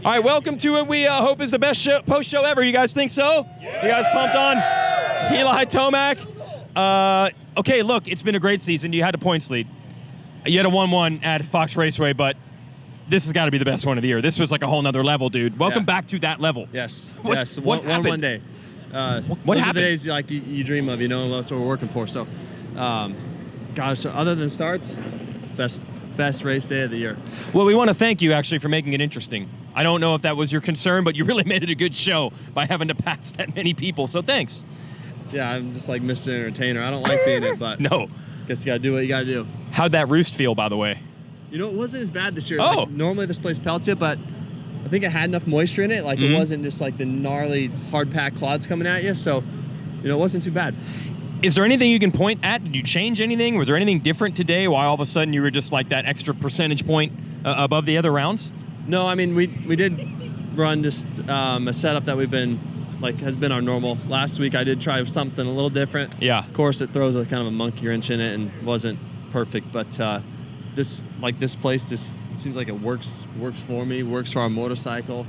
All right, welcome to it. We hope is the best post-show ever. You guys think so? Yeah. You guys pumped on Eli Tomac? Okay, look, it's been a great season. You had a points lead. You had a 1-1 at Fox Raceway, but this has got to be the best one of the year. This was like a whole nother level, dude. Welcome back to that level. Yes. What happened? One day. What happened? Those are the days like you dream of, that's what we're working for. So, gosh, so other than starts, best race day of the year. Well, we want to thank you, actually, for making it interesting. I don't know if that was your concern, but you really made it a good show by having to pass that many people, so thanks. Yeah, I'm just like Mr. Entertainer. I don't like being it, but no. Guess you got to do what you got to do. How'd that roost feel, by the way? It wasn't as bad this year. Oh. Like, normally this place pelts you, but I think it had enough moisture in it. Like, it wasn't just like the gnarly, hard-packed clods coming at you, so, it wasn't too bad. Is there anything you can point at? Did you change anything? Was there anything different today? Why all of a sudden you were just like that extra percentage point above the other rounds? No, I mean, we did run just a setup that has been our normal. Last week I did try something a little different. Yeah. Of course, it throws a kind of a monkey wrench in it and wasn't perfect, but this place just seems like it works for me, works for our motorcycle,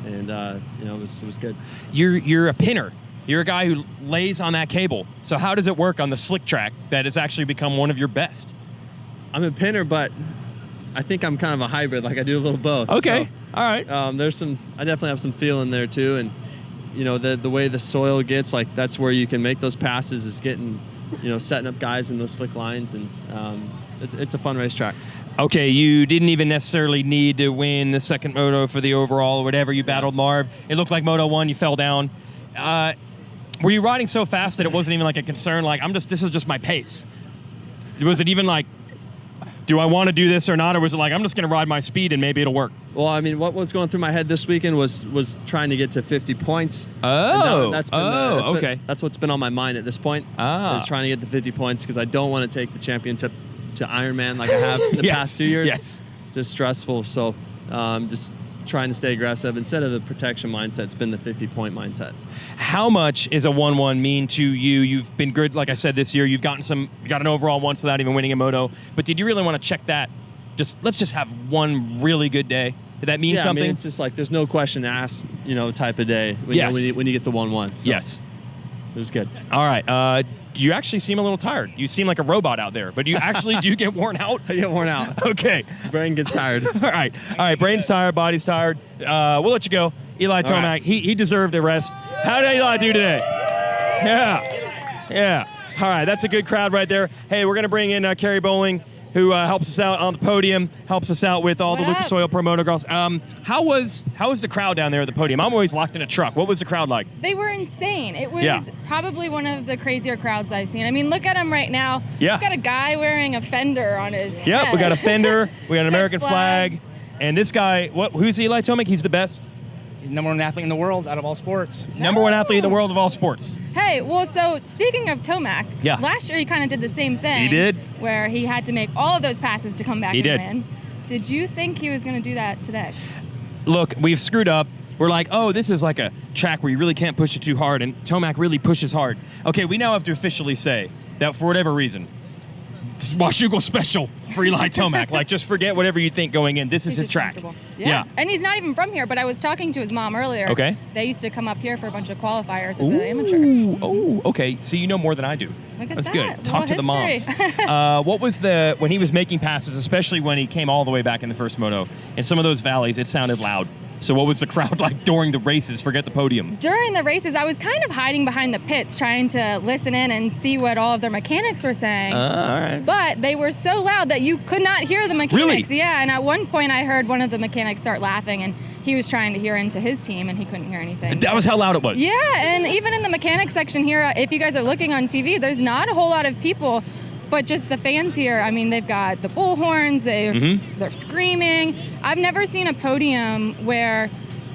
and it was good. You're a pinner. You're a guy who lays on that cable. So how does it work on the slick track that has actually become one of your best? I'm a pinner, but I think I'm kind of a hybrid. Like, I do a little both. Okay. So, all right. I definitely have some feel in there too, and the way the soil gets, like, that's where you can make those passes is getting, setting up guys in those slick lines, and it's a fun racetrack. Okay, you didn't even necessarily need to win the second moto for the overall or whatever. You battled Marv. It looked like Moto 1. You fell down. Were you riding so fast that it wasn't even like a concern? Like, this is just my pace. Was it even like, do I want to do this or not? Or was it like, I'm just going to ride my speed and maybe it'll work? Well, I mean, what was going through my head this weekend was trying to get to 50 points. Okay. That's what's been on my mind at this point. Is trying to get to 50 points because I don't want to take the championship to Ironman like I have in the past 2 years. Yes. It's just stressful. So just trying to stay aggressive. Instead of the protection mindset, it's been the 50-point mindset. How much is a 1-1 mean to you? You've been good, like I said, this year. You got an overall once without even winning a moto. But did you really want to check that? Let's just have one really good day. Did that mean something? I mean, it's just like there's no question asked, type of day when you get the 1-1. So yes. It was good. All right. You actually seem a little tired. You seem like a robot out there, but you actually do get worn out? I get worn out. Okay. Brain gets tired. All right. Brain's tired, body's tired. We'll let you go. Eli Tomac, right. He deserved a rest. How did Eli do today? Yeah. All right, that's a good crowd right there. Hey, we're going to bring in Carrie Bolling, who helps us out on the podium, helps us out with all the Lucas Oil Pro Motocross. How was the crowd down there at the podium? I'm always locked in a truck. What was the crowd like? They were insane. It was probably one of the crazier crowds I've seen. I mean, look at him right now. Yeah. We've got a guy wearing a fender on his head. Yep, we got a fender. We got an American flag. And this guy, who's Eli Tomac? He's the best? He's the number one athlete in the world out of all sports. Number one athlete in the world of all sports. Hey, well, so speaking of Tomac, last year he kind of did the same thing. He did. Where he had to make all of those passes to come back and win. Did you think he was going to do that today? Look, we've screwed up. We're like, this is like a track where you really can't push it too hard, and Tomac really pushes hard. Okay, we now have to officially say that for whatever reason, this is Washougal special for Eli Tomac. Like, just forget whatever you think going in. This is his track. Yeah. And he's not even from here, but I was talking to his mom earlier. Okay. They used to come up here for a bunch of qualifiers as an amateur. Oh, okay. So you know more than I do. Look at That's that. good. Talk to the moms. What was when he was making passes, especially when he came all the way back in the first moto, in some of those valleys, it sounded loud. So what was the crowd like during the races? Forget the podium. During the races, I was kind of hiding behind the pits, trying to listen in and see what all of their mechanics were saying. All right. But they were so loud that you could not hear the mechanics. Really? Yeah, and at one point I heard one of the mechanics start laughing, and he was trying to hear into his team, and he couldn't hear anything. That was how loud it was? Yeah, and even in the mechanics section here, if you guys are looking on TV, there's not a whole lot of people. But just the fans here, I mean, they've got the bullhorns, they're screaming. I've never seen a podium where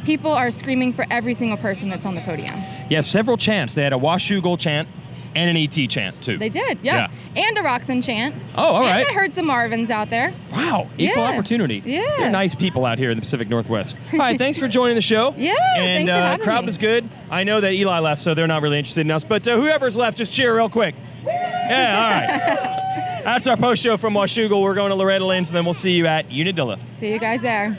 people are screaming for every single person that's on the podium. Yeah, several chants. They had a Washougal chant and an ET chant, too. They did, yeah. And a Roxanne chant. Oh, all right. And I heard some Marvins out there. Wow, equal opportunity. Yeah. They're nice people out here in the Pacific Northwest. All right, thanks for joining the show. Yeah, thanks for having crowd me. was good. I know that Eli left, so they're not really interested in us. But whoever's left, just cheer real quick. Yeah, all right. That's our post show from Washougal. We're going to Loretta Lynn's, and then we'll see you at Unadilla. See you guys there.